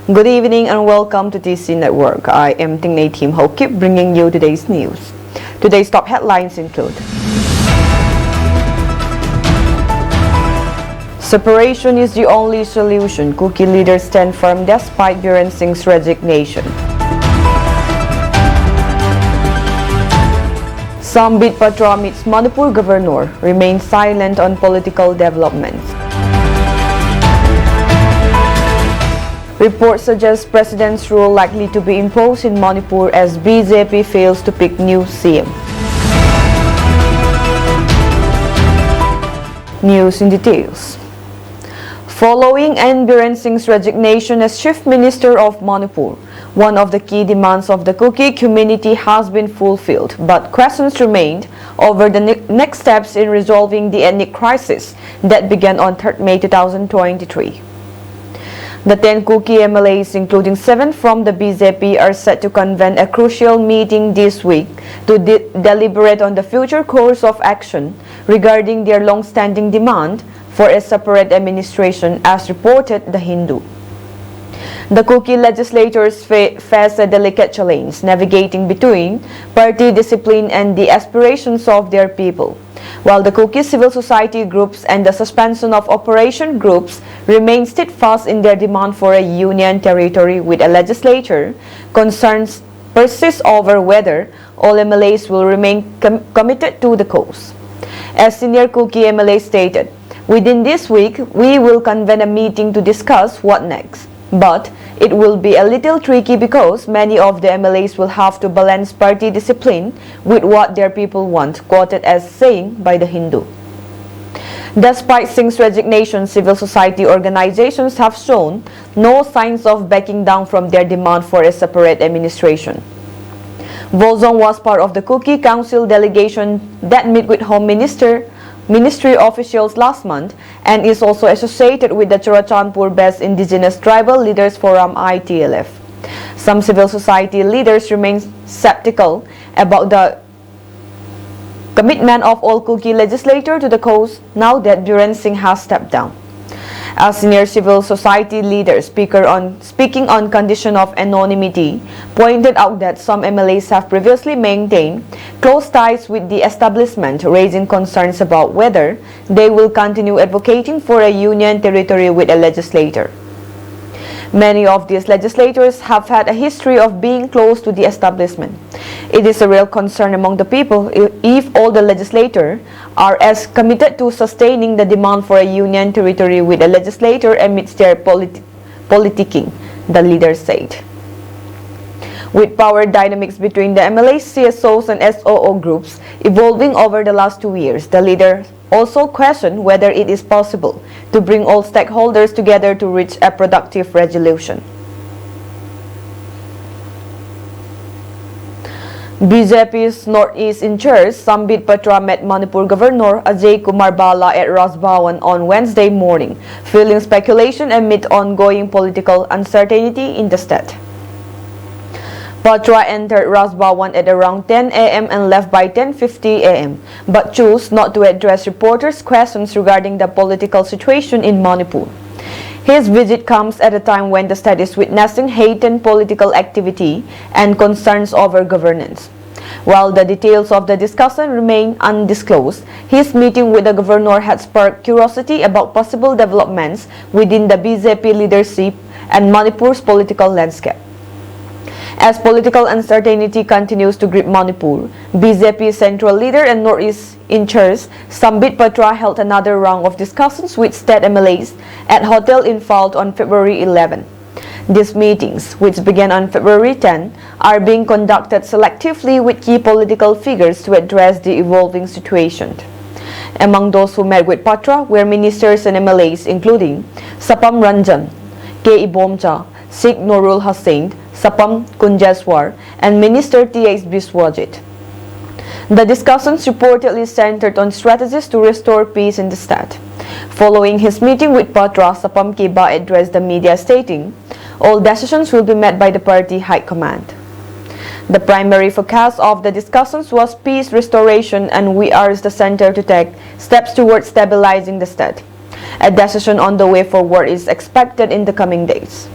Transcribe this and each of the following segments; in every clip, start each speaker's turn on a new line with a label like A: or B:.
A: Good evening and welcome to TC Network. I am Tingnay Team Hokip bringing you today's news. Today's top headlines include: separation is the only solution. Kuki leaders stand firm despite Biren Singh's resignation. Sambit Patra meets Manipur governor, remains silent on political developments. Reports suggest president's rule likely to be imposed in Manipur as BJP fails to pick new CM. News in details. Following N. Biren Singh's resignation as Chief Minister of Manipur, one of the key demands of the Kuki community has been fulfilled, but questions remained over the next steps in resolving the ethnic crisis that began on 3rd May 2023. The 10 Kuki MLAs, including 7 from the BJP, are set to convene a crucial meeting this week to deliberate on the future course of action regarding their long-standing demand for a separate administration, as reported The Hindu. The Kuki legislators face a delicate challenge, navigating between party discipline and the aspirations of their people, while the Kuki civil society groups and the suspension of operation groups remain steadfast in their demand for a union territory with a legislature. Concerns persist over whether all MLAs will remain committed to the cause. As senior Kuki MLA stated, "Within this week, we will convene a meeting to discuss what next. But it will be a little tricky because many of the MLAs will have to balance party discipline with what their people want," quoted as saying by The Hindu. Despite Singh's resignation, civil society organizations have shown no signs of backing down from their demand for a separate administration. Volzong was part of the Kuki Council delegation that met with Home Ministry officials last month and is also associated with the Churachandpur-based Indigenous Tribal Leaders Forum ITLF. Some civil society leaders remain skeptical about the commitment of all Kuki legislators to the cause now that Biren Singh has stepped down. A senior civil society leader speaking on condition of anonymity pointed out that some MLAs have previously maintained close ties with the establishment, raising concerns about whether they will continue advocating for a union territory with a legislator. Many of these legislators have had a history of being close to the establishment. It is a real concern among the people if all the legislators are as committed to sustaining the demand for a union territory with a legislator amidst their politicking, the leader said. With power dynamics between the MLAs, CSOs and SOO groups evolving over the last 2 years, the leader also questioned whether it is possible to bring all stakeholders together to reach a productive resolution. BJP's Northeast in charge, Sambit Patra, met Manipur Governor Ajay Kumar Bala at Rajbhawan on Wednesday morning, fueling speculation amid ongoing political uncertainty in the state. Patra entered Rajbhawan at around 10 a.m. and left by 10:50 a.m., but chose not to address reporters' questions regarding the political situation in Manipur. His visit comes at a time when the state is witnessing heightened political activity and concerns over governance. While the details of the discussion remain undisclosed, his meeting with the governor had sparked curiosity about possible developments within the BJP leadership and Manipur's political landscape. As political uncertainty continues to grip Manipur, BJP central leader and Northeast in charge, Sambit Patra, held another round of discussions with state MLAs at Hotel Infalt on February 11. These meetings, which began on February 10, are being conducted selectively with key political figures to address the evolving situation. Among those who met with Patra were ministers and MLAs including Sapam Ranjan, K. Ibomcha, Sheikh Nurul Hussain, Sapam Kunjeswar, and Minister T.H. Biswajit. The discussions reportedly centered on strategies to restore peace in the state. Following his meeting with Patra, Sapam Kiba addressed the media stating, "All decisions will be made by the party high command." The primary focus of the discussions was peace restoration, and we urge the center to take steps towards stabilizing the state. A decision on the way forward is expected in the coming days.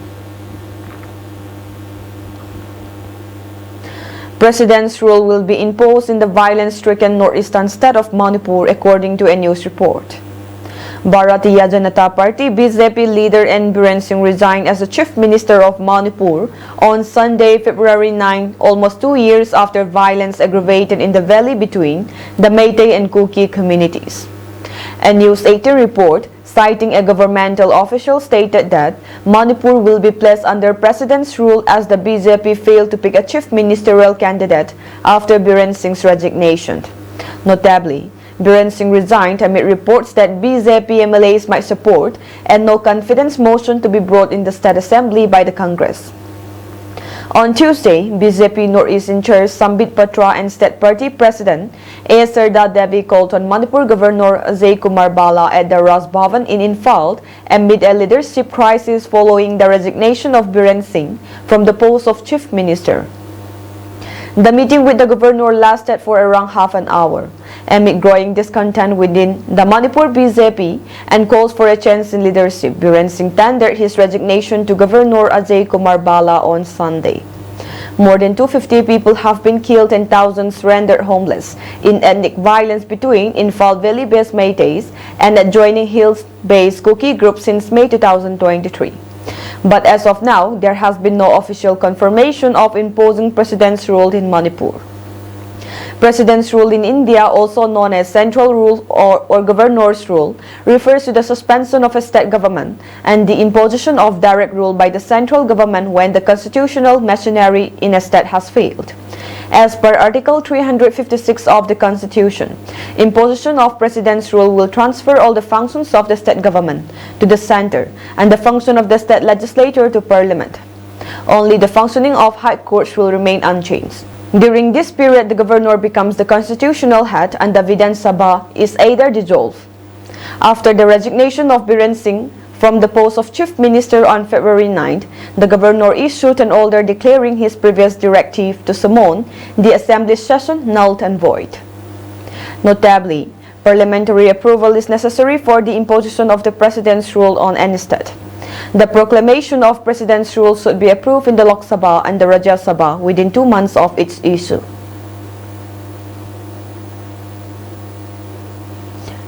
A: President's rule will be imposed in the violence-stricken northeastern state of Manipur, according to a news report. Bharatiya Janata Party BJP leader N. Biren Singh resigned as the Chief Minister of Manipur on Sunday, February 9, almost 2 years after violence aggravated in the valley between the Meitei and Kuki communities. A News 18 report citing a governmental official stated that Manipur will be placed under President's rule as the BJP failed to pick a chief ministerial candidate after Biren Singh's resignation. Notably, Biren Singh resigned amid reports that BJP MLAs might support a no-confidence motion to be brought in the State Assembly by the Congress. On Tuesday, BJP Northeast in-charge Sambit Patra and State Party President A. Sarda Devi called on Manipur Governor Ajay Kumar Bala at the Raj Bhavan in Imphal amid a leadership crisis following the resignation of Biren Singh from the post of Chief Minister. The meeting with the governor lasted for around half an hour, amid growing discontent within the Manipur BJP and calls for a change in leadership. Biren Singh tendered his resignation to Governor Ajay Kumar Bala on Sunday. More than 250 people have been killed and thousands rendered homeless in ethnic violence between Imphal Valley-based Meiteis and adjoining hills-based Kuki groups since May 2023. But as of now, there has been no official confirmation of imposing President's rule in Manipur. President's rule in India, also known as central rule or governor's rule, refers to the suspension of a state government and the imposition of direct rule by the central government when the constitutional machinery in a state has failed. As per Article 356 of the Constitution, imposition of President's rule will transfer all the functions of the state government to the center and the function of the state legislature to Parliament. Only the functioning of high courts will remain unchanged. During this period, the governor becomes the constitutional head and the Vidhan Sabha is either dissolved. After the resignation of Biren Singh from the post of Chief Minister on February 9, the governor issued an order declaring his previous directive to summon the assembly session null and void. Notably, parliamentary approval is necessary for the imposition of the President's rule on any state. The proclamation of President's rule should be approved in the Lok Sabha and the Rajya Sabha within 2 months of its issue.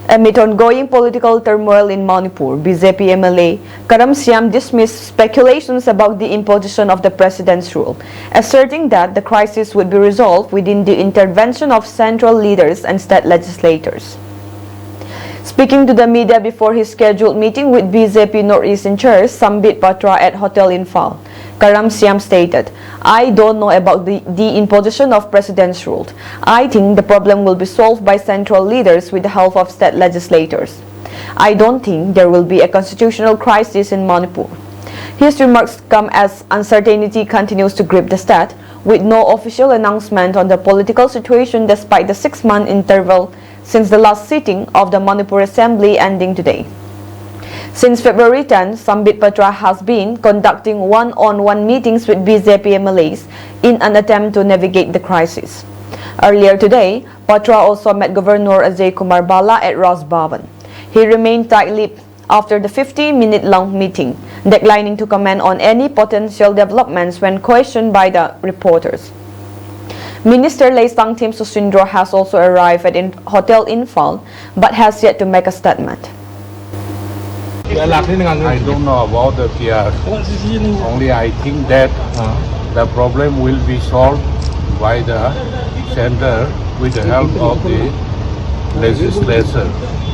A: Amid ongoing political turmoil in Manipur, BJP MLA Karam Siam dismissed speculations about the imposition of the President's rule, asserting that the crisis would be resolved within the intervention of central leaders and state legislators. Speaking to the media before his scheduled meeting with BJP Northeast in-charge Sambit Patra at Hotel Imphal, Karam Siam stated, "I don't know about the imposition of President's rule. I think the problem will be solved by central leaders with the help of state legislators. I don't think there will be a constitutional crisis in Manipur." His remarks come as uncertainty continues to grip the state, with no official announcement on the political situation despite the 6-month interval since the last sitting of the Manipur Assembly ending today. Since February 10, Sambit Patra has been conducting one-on-one meetings with BJP MLAs in an attempt to navigate the crisis. Earlier today, Patra also met Governor Ajay Kumar Bala at Raj Bhavan. He remained tight-lipped after the 50-minute-long meeting, declining to comment on any potential developments when questioned by the reporters. Minister Lay Sangtim Susindro has also arrived at Hotel Imphal but has yet to make a statement.
B: I don't know about the PR. Only I think that the problem will be solved by the center with the help of the legislature.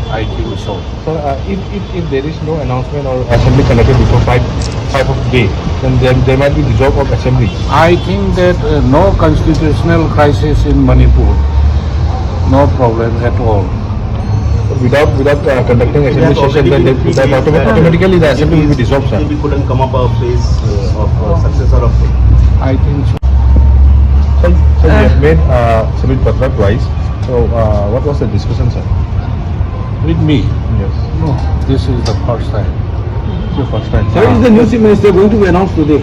B: I think so.
C: So, if there is no announcement or assembly conducted before 5 of the day, then there might be dissolve of assembly.
B: I think that no constitutional crisis in Manipur, no problem at all.
C: Without conducting assembly session, then automatically the assembly will be dissolved, sir.
D: We couldn't come up a place of successor of it.
B: I think so.
C: So we have made Sambit Patra twice. So what was the discussion, sir?
B: With me?
C: Yes.
B: No, this is the first time.
C: It's your first time.
E: Sir, is the new chief minister going to be announced today?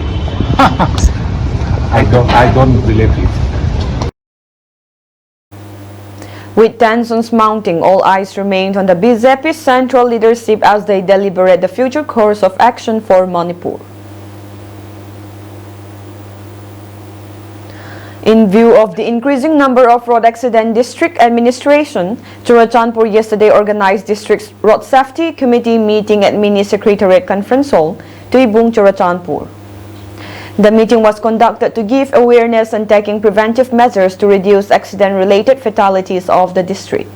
B: I don't believe it.
A: With tensions mounting, all eyes remained on the BJP central leadership as they deliberate the future course of action for Manipur. In view of the increasing number of road accident, District Administration Churachandpur yesterday organized District's Road Safety Committee meeting at Mini Secretariat Conference Hall, Tuibung, Churachandpur. The meeting was conducted to give awareness and taking preventive measures to reduce accident-related fatalities of the district.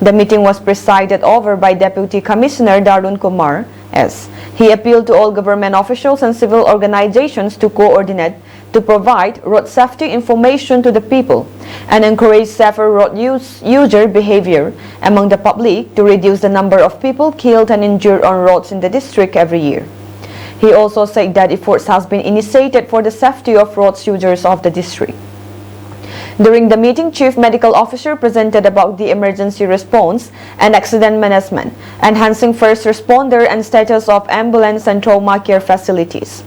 A: The meeting was presided over by Deputy Commissioner Darun Kumar S. He appealed to all government officials and civil organizations to coordinate to provide road safety information to the people and encourage safer road user behavior among the public to reduce the number of people killed and injured on roads in the district every year. He also said that efforts has been initiated for the safety of road users of the district. During the meeting, Chief Medical Officer presented about the emergency response and accident management, enhancing first responder and status of ambulance and trauma care facilities.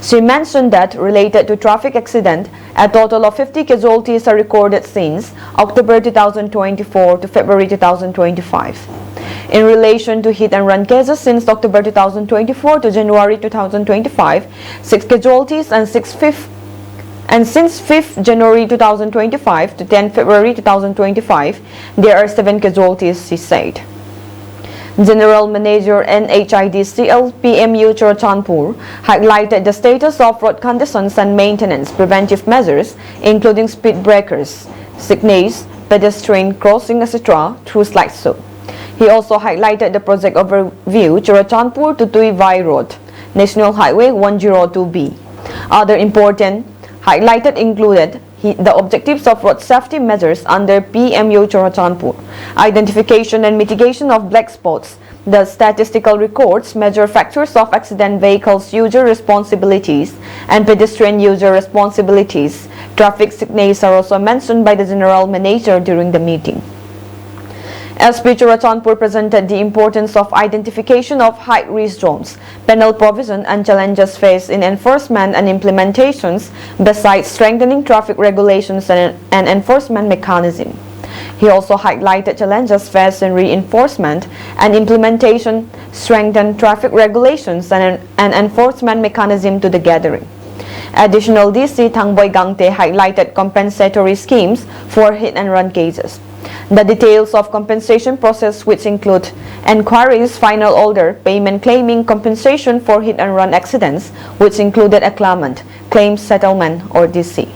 A: She mentioned that, related to traffic accident, a total of 50 casualties are recorded since October 2024 to February 2025. In relation to hit and run cases since October 2024 to January 2025, 6 casualties and since 5th January 2025 to 10 February 2025, there are 7 casualties, she said. General Manager NHIDCL PMU Churachandpur highlighted the status of road conditions and maintenance preventive measures, including speed breakers, signals, pedestrian crossing, etc., through slideshow. He also highlighted the project overview Churachandpur to Tui Vai Road, National Highway 102B. Other important highlighted included the objectives of road safety measures under PMU Churachandpur, identification and mitigation of black spots, the statistical records, major factors of accident, vehicles user responsibilities and pedestrian user responsibilities. Traffic signals are also mentioned by the General Manager during the meeting. SP Churachandpur presented the importance of identification of high-risk zones, penal provision and challenges faced in enforcement and implementations, besides strengthening traffic regulations and enforcement mechanism. He also highlighted challenges faced in reinforcement and implementation, strengthen traffic regulations and enforcement mechanism to the gathering. Additional DC Thangboy Gangte highlighted compensatory schemes for hit-and-run cases. The details of compensation process, which include enquiries, final order, payment claiming compensation for hit-and-run accidents, which included a claimant, claims settlement or DC.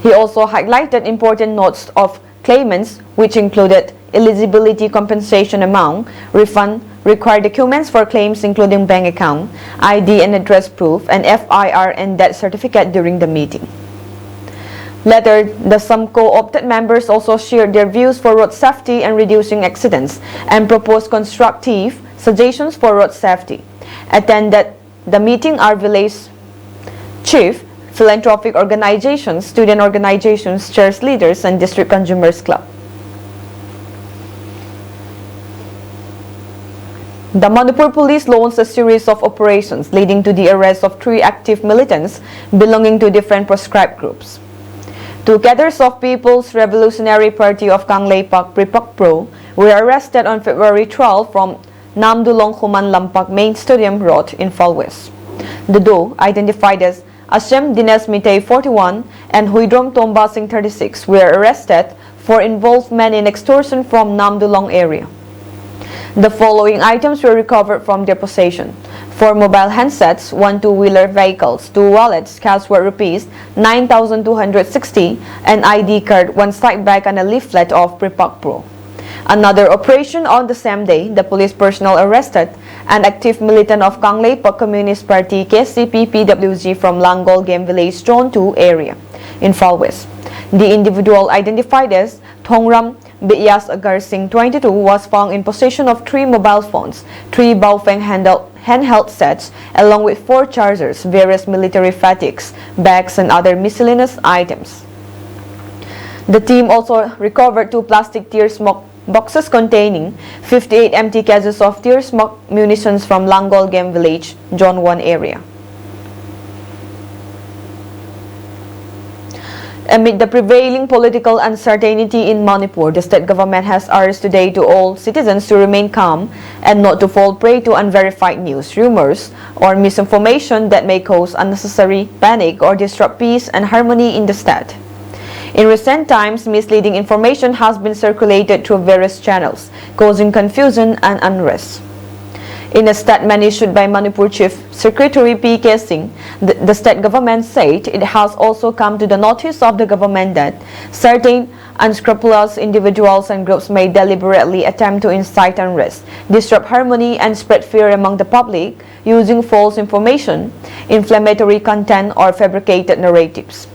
A: He also highlighted important notes of claimants, which included eligibility compensation amount, refund, required documents for claims including bank account, ID and address proof, and FIR and death certificate during the meeting. Later, the SUMCO opted members also shared their views for road safety and reducing accidents and proposed constructive suggestions for road safety. Attended the meeting are village chief, philanthropic organizations, student organizations, church leaders, and district consumers club. The Manipur police launched a series of operations leading to the arrest of 3 active militants belonging to different proscribed groups. 2 cadres of People's Revolutionary Party of Kangleipak Pripak Pro were arrested on February 12 from Namdulong Khuman Lampak Main Stadium Road in Falwes. The duo, identified as Ashem Dines Mitay 41 and Huidrom Tomba Singh 36, were arrested for involvement in extortion from Namdulong area. The following items were recovered from their possession: 4 mobile handsets, 1 two-wheeler vehicles, 2 wallets, cash worth rupees 9,260, an ID card, 1 side bag, and a leaflet of Pripak Pro. Another operation on the same day, the police personnel arrested an active militant of Kangleipak Communist Party KCP PWG from Langol Game Village Zone 2 area in Falwes. The individual, identified as Thongram Bityas Agar Singh 22, was found in possession of 3 mobile phones, 3 Baofeng handheld sets, along with 4 chargers, various military fatigues, bags, and other miscellaneous items. The team also recovered 2 plastic tear smoke boxes containing 58 empty cases of tear smoke munitions from Langol Game Village, Zone 1 area. Amid the prevailing political uncertainty in Manipur, the state government has urged today to all citizens to remain calm and not to fall prey to unverified news, rumors, or misinformation that may cause unnecessary panic or disrupt peace and harmony in the state. In recent times, misleading information has been circulated through various channels, causing confusion and unrest. In a statement issued by Manipur Chief Secretary P.K. Singh, the state government said it has also come to the notice of the government that certain unscrupulous individuals and groups may deliberately attempt to incite unrest, disrupt harmony, and spread fear among the public using false information, inflammatory content, or fabricated narratives.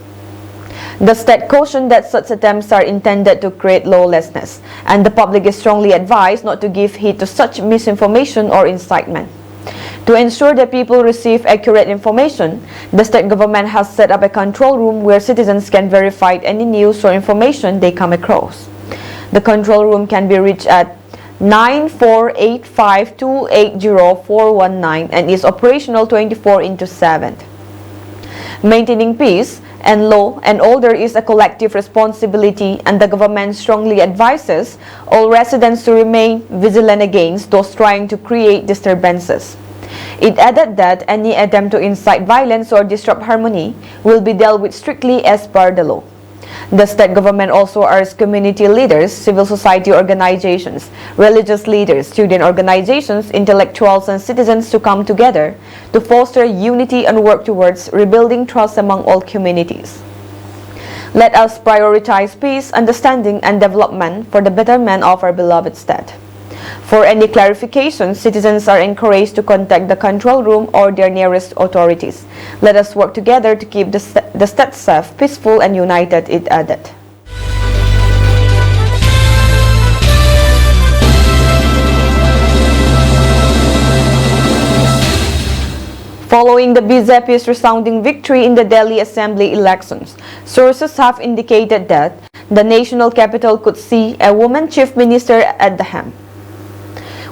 A: The state cautioned that such attempts are intended to create lawlessness, and the public is strongly advised not to give heed to such misinformation or incitement. To ensure that people receive accurate information, the state government has set up a control room where citizens can verify any news or information they come across. The control room can be reached at 9485280419 and is operational 24/7. Maintaining peace and law and order is a collective responsibility, and the government strongly advises all residents to remain vigilant against those trying to create disturbances. It added that any attempt to incite violence or disrupt harmony will be dealt with strictly as per the law. The state government also urged community leaders, civil society organizations, religious leaders, student organizations, intellectuals, and citizens to come together to foster unity and work towards rebuilding trust among all communities. Let us prioritize peace, understanding, and development for the betterment of our beloved state. For any clarification, citizens are encouraged to contact the control room or their nearest authorities. Let us work together to keep the state safe, peaceful, and united, it added. Following the BJP's resounding victory in the Delhi Assembly elections, sources have indicated that the national capital could see a woman chief minister at the helm.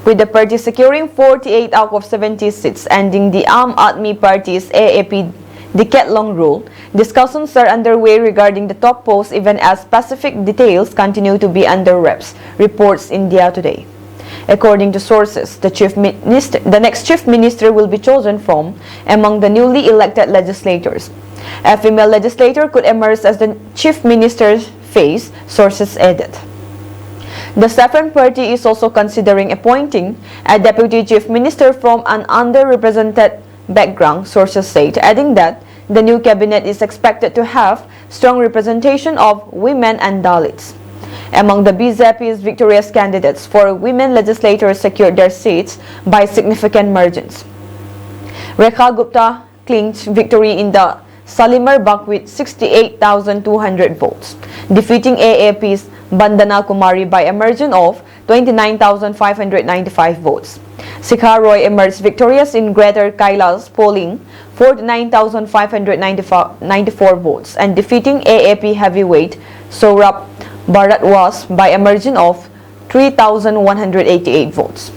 A: With the party securing 48 out of 70 seats, ending the Aam Aadmi Party's AAP decade-long rule, discussions are underway regarding the top post even as specific details continue to be under wraps, reports India Today. According to sources, the next chief minister will be chosen from among the newly elected legislators. A female legislator could emerge as the chief minister's face, sources added. The Saffron Party is also considering appointing a deputy chief minister from an underrepresented background, sources said, adding that the new cabinet is expected to have strong representation of women and Dalits. Among the BJP's victorious candidates, 4 women legislators secured their seats by significant margins. Rekha Gupta clinched victory in the Salimar Bagh with 68,200 votes, defeating AAP's Bandana Kumari by a margin of 29,595 votes. Sikha Roy emerged victorious in Greater Kailas, polling 49,594 votes and defeating AAP heavyweight Saurabh Bharadwaj by a margin of 3,188 votes.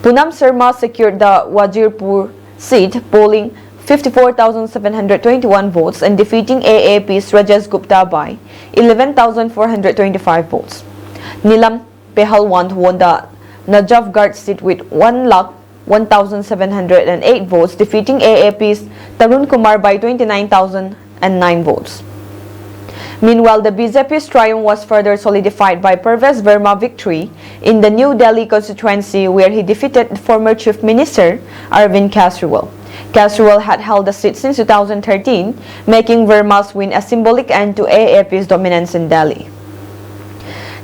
A: Poonam Sharma secured the Wajirpur seat, polling 54,721 votes and defeating AAP's Rajesh Gupta by 11,425 votes. Neelam Pehalwant won the Najafgarh seat with 1,01,708 votes, defeating AAP's Tarun Kumar by 29,009 votes. Meanwhile, the BJP's triumph was further solidified by Pervez Verma's victory in the New Delhi constituency, where he defeated former Chief Minister Arvind Kejriwal. Kejriwal had held the seat since 2013, making Verma's win a symbolic end to AAP's dominance in Delhi.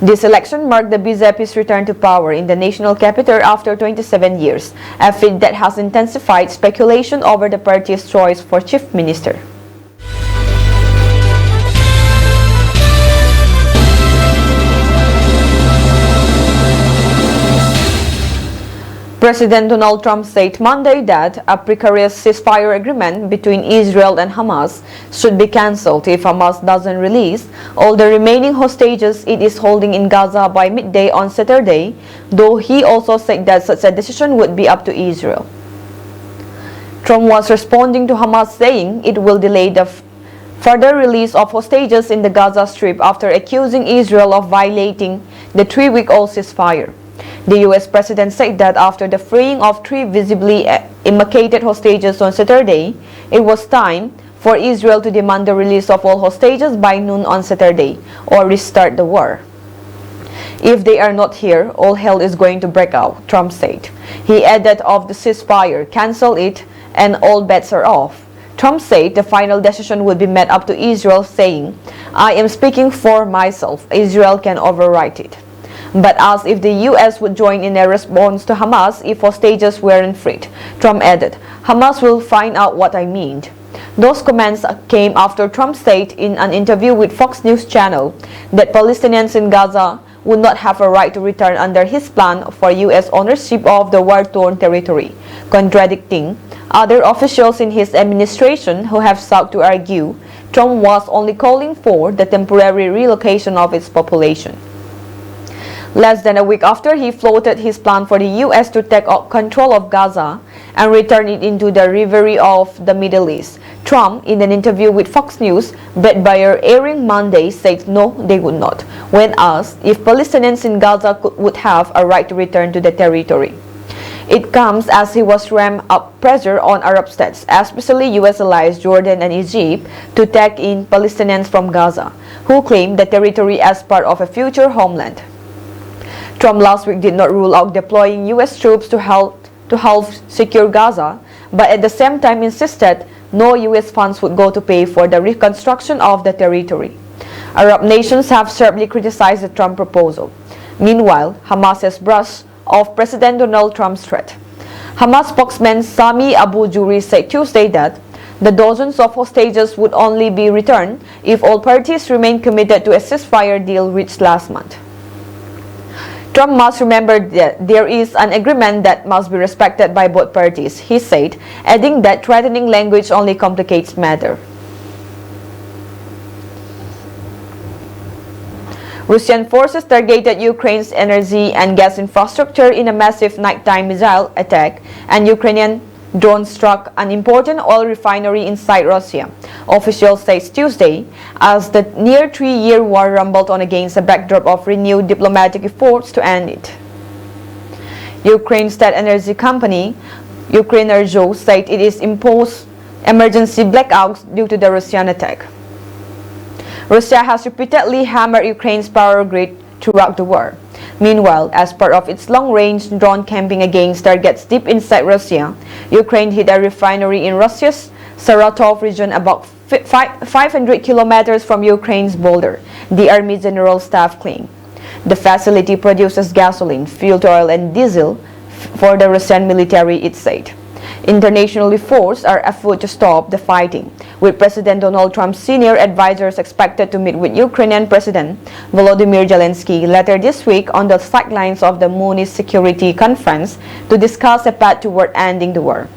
A: This election marked the BJP's return to power in the national capital after 27 years, a feat that has intensified speculation over the party's choice for chief minister. President Donald Trump said Monday that a precarious ceasefire agreement between Israel and Hamas should be cancelled if Hamas doesn't release all the remaining hostages it is holding in Gaza by midday on Saturday, though he also said that such a decision would be up to Israel. Trump was responding to Hamas saying it will delay the further release of hostages in the Gaza Strip after accusing Israel of violating the 3-week-old ceasefire. The U.S. President said that after the freeing of 3 visibly implicated hostages on Saturday, it was time for Israel to demand the release of all hostages by noon on Saturday or restart the war. If they are not here, all hell is going to break out, Trump said. He added of the ceasefire, cancel it, and all bets are off. Trump said the final decision would be made up to Israel, saying, I am speaking for myself. Israel can overwrite it. But asked if the U.S. would join in a response to Hamas if hostages weren't freed. Trump added, Hamas will find out what I mean. Those comments came after Trump said in an interview with Fox News Channel that Palestinians in Gaza would not have a right to return under his plan for U.S. ownership of the war-torn territory, contradicting other officials in his administration who have sought to argue Trump was only calling for the temporary relocation of its population. Less than a week after he floated his plan for the U.S. to take control of Gaza and return it into the reverie of the Middle East, Trump, in an interview with Fox News, Bayer airing Monday, said no, they would not, when asked if Palestinians in Gaza would have a right to return to the territory. It comes as he was ramped up pressure on Arab states, especially U.S. allies Jordan and Egypt, to take in Palestinians from Gaza, who claim the territory as part of a future homeland. Trump last week did not rule out deploying U.S. troops to help secure Gaza, but at the same time insisted no U.S. funds would go to pay for the reconstruction of the territory. Arab nations have sharply criticized the Trump proposal. Meanwhile, Hamas has brushed off President Donald Trump's threat. Hamas spokesman Sami Abu Juri said Tuesday that the dozens of hostages would only be returned if all parties remain committed to a ceasefire deal reached last month. Trump must remember that there is an agreement that must be respected by both parties, he said, adding that threatening language only complicates matters. Russian forces targeted Ukraine's energy and gas infrastructure in a massive nighttime missile attack, and Ukrainian drones struck an important oil refinery inside Russia, officials said Tuesday, as the near 3-year war rumbled on against a backdrop of renewed diplomatic efforts to end it. Ukraine's state energy company, Ukrenergo, said it is imposed emergency blackouts due to the Russian attack. Russia has repeatedly hammered Ukraine's power grid throughout the war. Meanwhile, as part of its long-range drone camping against targets deep inside Russia, Ukraine hit a refinery in Russia's Saratov region about 500 kilometers from Ukraine's border, the Army General Staff claimed. The facility produces gasoline, fuel oil, and diesel for the Russian military, it said. International efforts are afoot to stop the fighting, with President Donald Trump's senior advisors expected to meet with Ukrainian President Volodymyr Zelensky later this week on the sidelines of the Munich Security Conference to discuss a path toward ending the war.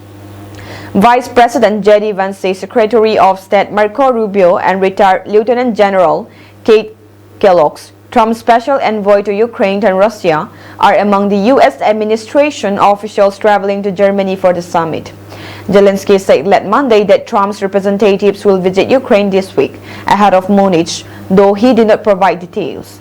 A: Vice President J.D. Vance, Secretary of State Marco Rubio, and retired Lieutenant General Kate Kellogg, Trump's special envoy to Ukraine and Russia, are among the U.S. administration officials traveling to Germany for the summit. Zelensky said late Monday that Trump's representatives will visit Ukraine this week, ahead of Munich, though he did not provide details.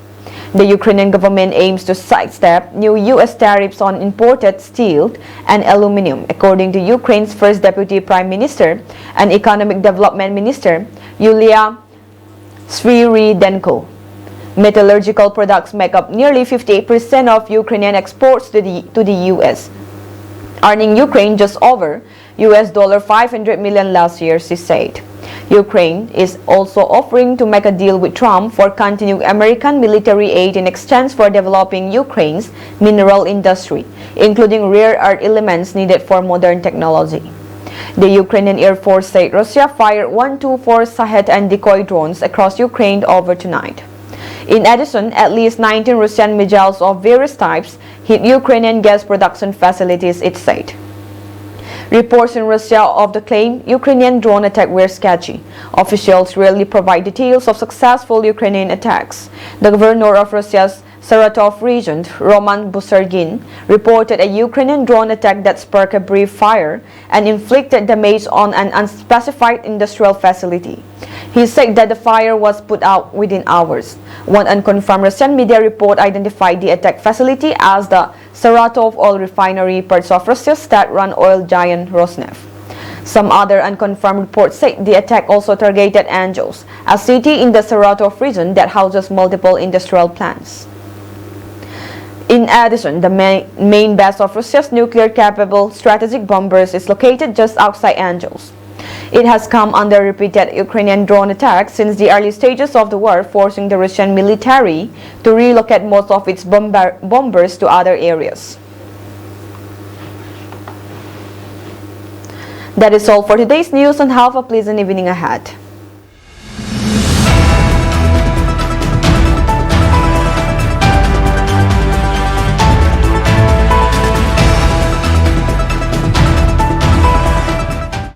A: The Ukrainian government aims to sidestep new U.S. tariffs on imported steel and aluminum, according to Ukraine's first Deputy Prime Minister and Economic Development Minister, Yulia Sviridenko. Metallurgical products make up nearly 58% of Ukrainian exports to the U.S., earning Ukraine just over $500 million last year, she said. Ukraine is also offering to make a deal with Trump for continued American military aid in exchange for developing Ukraine's mineral industry, including rare earth elements needed for modern technology. The Ukrainian Air Force said Russia fired 124 Shahed and decoy drones across Ukraine overnight. In addition, at least 19 Russian missiles of various types hit Ukrainian gas production facilities, it said. Reports in Russia of the claimed Ukrainian drone attack were sketchy. Officials rarely provide details of successful Ukrainian attacks. The governor of Russia's Saratov region, Roman Busargin, reported a Ukrainian drone attack that sparked a brief fire and inflicted damage on an unspecified industrial facility. He said that the fire was put out within hours. One unconfirmed Russian media report identified the attack facility as the Saratov oil refinery, part of Russia's state-run oil giant Rosneft. Some other unconfirmed reports say the attack also targeted Angels, a city in the Saratov region that houses multiple industrial plants. In addition, the main base of Russia's nuclear-capable strategic bombers is located just outside Angels. It has come under repeated Ukrainian drone attacks since the early stages of the war, forcing the Russian military to relocate most of its bombers to other areas. That is all for today's news, and have a pleasant evening ahead.